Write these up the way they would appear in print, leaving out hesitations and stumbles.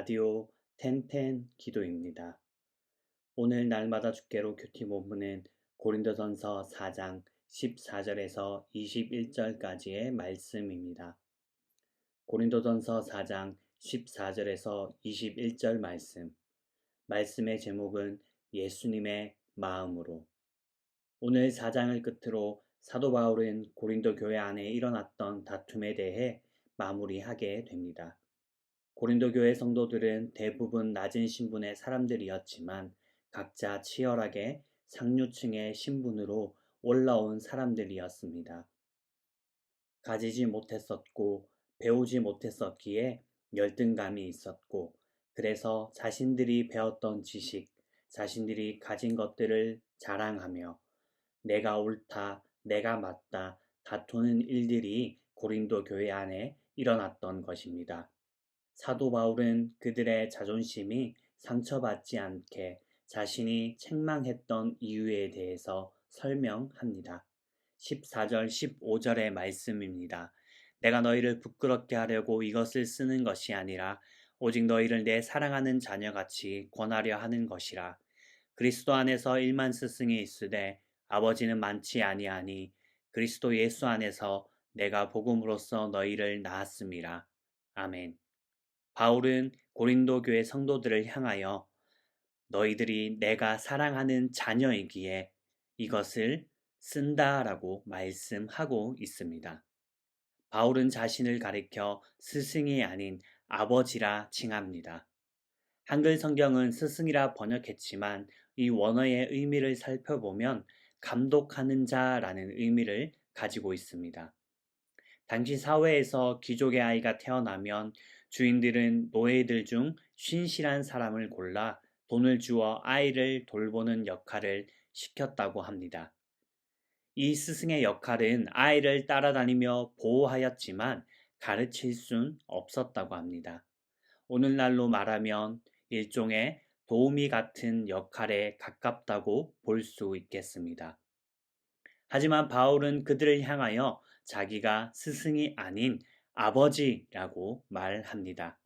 라디오 텐텐 기도입니다. 오늘 날마다 주께로 큐티 본문은 고린도전서 4장 14절에서 21절까지의 말씀입니다. 고린도전서 4장 14절에서 21절 말씀의 제목은 예수님의 마음으로. 오늘 4장을 끝으로 사도 바울은 고린도 교회 안에 일어났던 다툼에 대해 마무리하게 됩니다. 고린도 교회 성도들은 대부분 낮은 신분의 사람들이었지만 각자 치열하게 상류층의 신분으로 올라온 사람들이었습니다. 가지지 못했었고 배우지 못했었기에 열등감이 있었고, 그래서 자신들이 배웠던 지식, 자신들이 가진 것들을 자랑하며 내가 옳다, 내가 맞다 다투는 일들이 고린도 교회 안에 일어났던 것입니다. 사도 바울은 그들의 자존심이 상처받지 않게 자신이 책망했던 이유에 대해서 설명합니다. 14절, 15절의 말씀입니다. 내가 너희를 부끄럽게 하려고 이것을 쓰는 것이 아니라 오직 너희를 내 사랑하는 자녀같이 권하려 하는 것이라. 그리스도 안에서 일만 스승이 있으되 아버지는 많지 아니하니 그리스도 예수 안에서 내가 복음으로써 너희를 낳았음이라. 아멘. 바울은 고린도 교회 성도들을 향하여 너희들이 내가 사랑하는 자녀이기에 이것을 쓴다라고 말씀하고 있습니다. 바울은 자신을 가리켜 스승이 아닌 아버지라 칭합니다. 한글 성경은 스승이라 번역했지만 이 원어의 의미를 살펴보면 감독하는 자라는 의미를 가지고 있습니다. 당시 사회에서 귀족의 아이가 태어나면 주인들은 노예들 중 신실한 사람을 골라 돈을 주어 아이를 돌보는 역할을 시켰다고 합니다. 이 스승의 역할은 아이를 따라다니며 보호하였지만 가르칠 순 없었다고 합니다. 오늘날로 말하면 일종의 도우미 같은 역할에 가깝다고 볼 수 있겠습니다. 하지만 바울은 그들을 향하여 자기가 스승이 아닌 아버지라고 말합니다.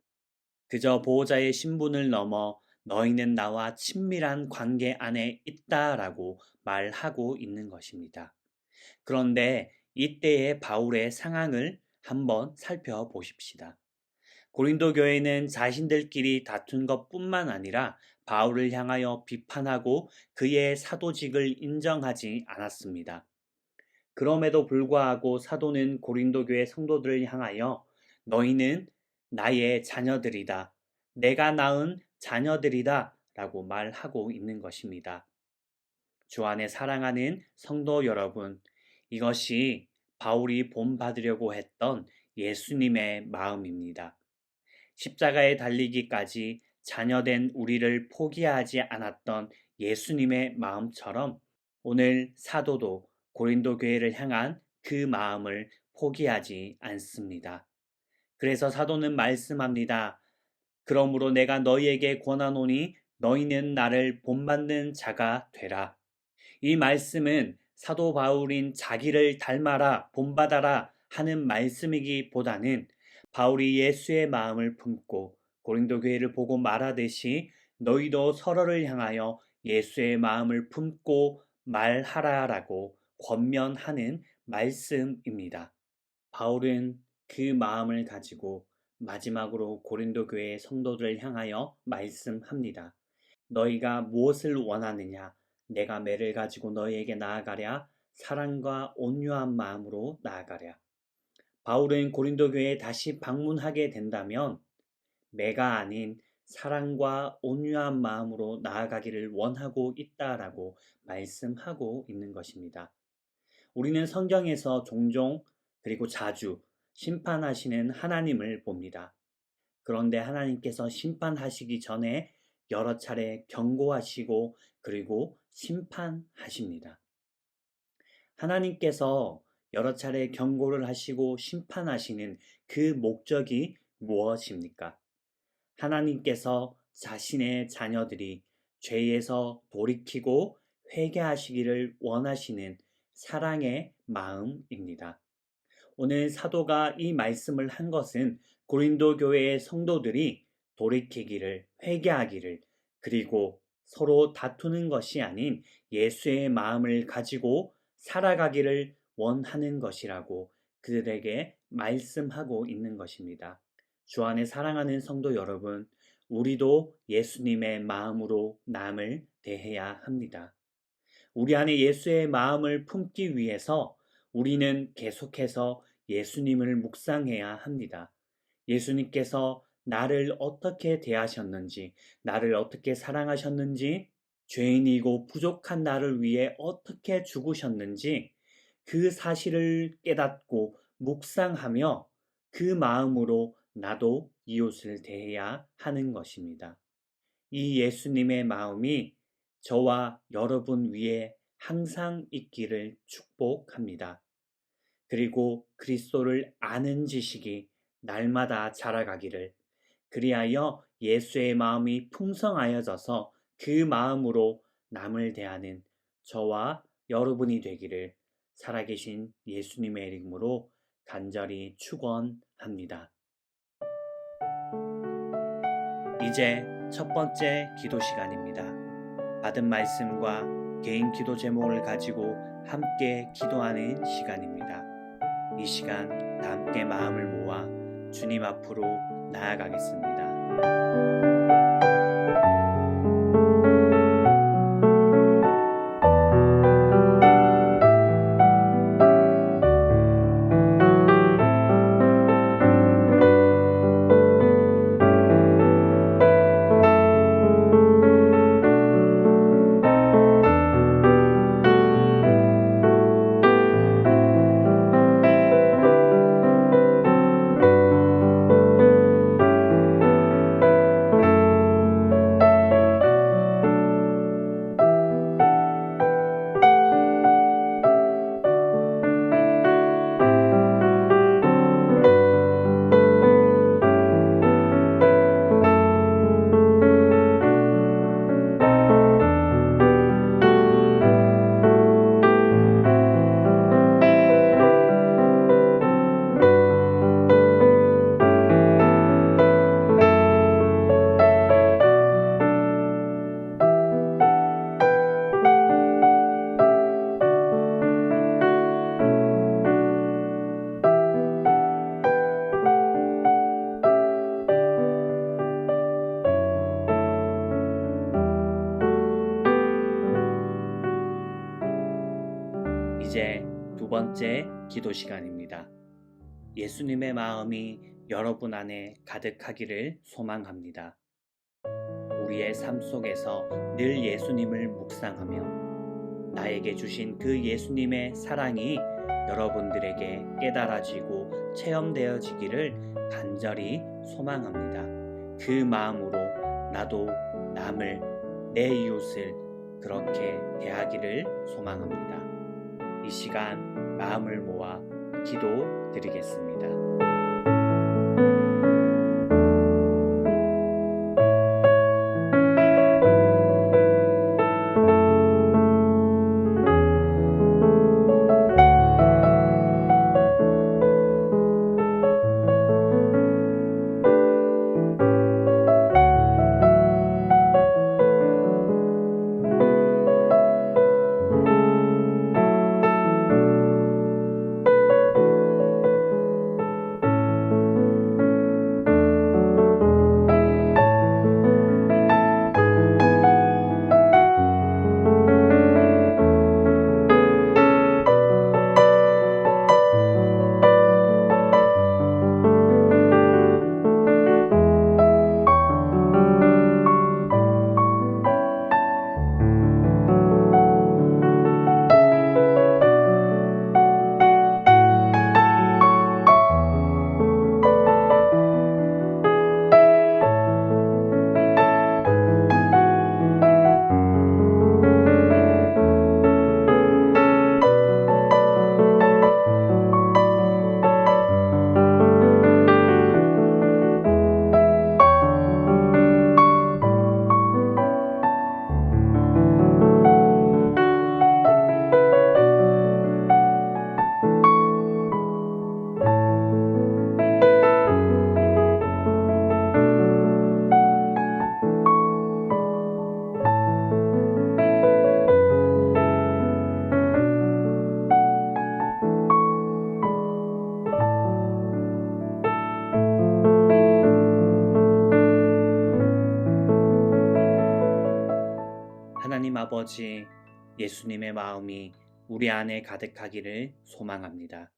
그저 보호자의 신분을 넘어 너희는 나와 친밀한 관계 안에 있다라고 말하고 있는 것입니다. 그런데 이때의 바울의 상황을 한번 살펴보십시다. 고린도 교회는 자신들끼리 다툰 것뿐만 아니라 바울을 향하여 비판하고 그의 사도직을 인정하지 않았습니다. 그럼에도 불구하고 사도는 고린도 교회 성도들을 향하여 너희는 나의 자녀들이다, 내가 낳은 자녀들이다 라고 말하고 있는 것입니다. 주 안에 사랑하는 성도 여러분, 이것이 바울이 본받으려고 했던 예수님의 마음입니다. 십자가에 달리기까지 자녀된 우리를 포기하지 않았던 예수님의 마음처럼 오늘 사도도 고린도 교회를 향한 그 마음을 포기하지 않습니다. 그래서 사도는 말씀합니다. 그러므로 내가 너희에게 권하노니 너희는 나를 본받는 자가 되라. 이 말씀은 사도 바울인 자기를 닮아라, 본받아라 하는 말씀이기보다는 바울이 예수의 마음을 품고 고린도 교회를 보고 말하듯이 너희도 서로를 향하여 예수의 마음을 품고 말하라라고 권면하는 말씀입니다. 바울은 그 마음을 가지고 마지막으로 고린도 교회의 성도들을 향하여 말씀합니다. 너희가 무엇을 원하느냐? 내가 매를 가지고 너희에게 나아가랴. 사랑과 온유한 마음으로 나아가랴. 바울은 고린도 교회에 다시 방문하게 된다면 매가 아닌 사랑과 온유한 마음으로 나아가기를 원하고 있다라고 말씀하고 있는 것입니다. 우리는 성경에서 종종 그리고 자주 심판하시는 하나님을 봅니다. 그런데 하나님께서 심판하시기 전에 여러 차례 경고하시고 그리고 심판하십니다. 하나님께서 여러 차례 경고를 하시고 심판하시는 그 목적이 무엇입니까? 하나님께서 자신의 자녀들이 죄에서 돌이키고 회개하시기를 원하시는 사랑의 마음입니다. 오늘 사도가 이 말씀을 한 것은 고린도 교회의 성도들이 돌이키기를, 회개하기를, 그리고 서로 다투는 것이 아닌 예수의 마음을 가지고 살아가기를 원하는 것이라고 그들에게 말씀하고 있는 것입니다. 주 안에 사랑하는 성도 여러분, 우리도 예수님의 마음으로 남을 대해야 합니다. 우리 안에 예수의 마음을 품기 위해서 우리는 계속해서 예수님을 묵상해야 합니다. 예수님께서 나를 어떻게 대하셨는지, 나를 어떻게 사랑하셨는지, 죄인이고 부족한 나를 위해 어떻게 죽으셨는지 그 사실을 깨닫고 묵상하며 그 마음으로 나도 이웃을 대해야 하는 것입니다. 이 예수님의 마음이 저와 여러분 위에 항상 있기를 축복합니다. 그리고 그리스도를 아는 지식이 날마다 자라가기를, 그리하여 예수의 마음이 풍성하여져서 그 마음으로 남을 대하는 저와 여러분이 되기를 살아계신 예수님의 이름으로 간절히 축원합니다. 이제 첫 번째 기도 시간입니다. 받은 말씀과 개인 기도 제목을 가지고 함께 기도하는 시간입니다. 이 시간 다 함께 마음을 모아 주님 앞으로 나아가겠습니다. 이제 두 번째 기도 시간입니다. 예수님의 마음이 여러분 안에 가득하기를 소망합니다. 우리의 삶 속에서 늘 예수님을 묵상하며 나에게 주신 그 예수님의 사랑이 여러분들에게 깨달아지고 체험되어지기를 간절히 소망합니다. 그 마음으로 나도 남을, 내 이웃을 그렇게 대하기를 소망합니다. 이 시간 마음을 모아 기도 드리겠습니다. 아버지, 예수님의 마음이 우리 안에 가득하기를 소망합니다.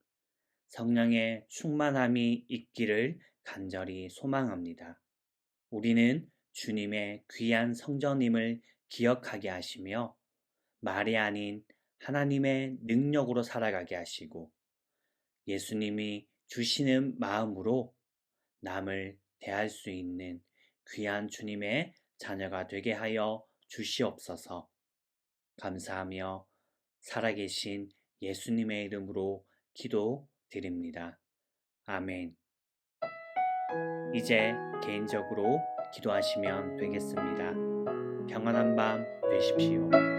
성령의 충만함이 있기를 간절히 소망합니다. 우리는 주님의 귀한 성전임을 기억하게 하시며 말이 아닌 하나님의 능력으로 살아가게 하시고 예수님이 주시는 마음으로 남을 대할 수 있는 귀한 주님의 자녀가 되게 하여 주시옵소서. 감사하며 살아계신 예수님의 이름으로 기도드립니다. 아멘. 이제 개인적으로 기도하시면 되겠습니다. 평안한 밤 되십시오.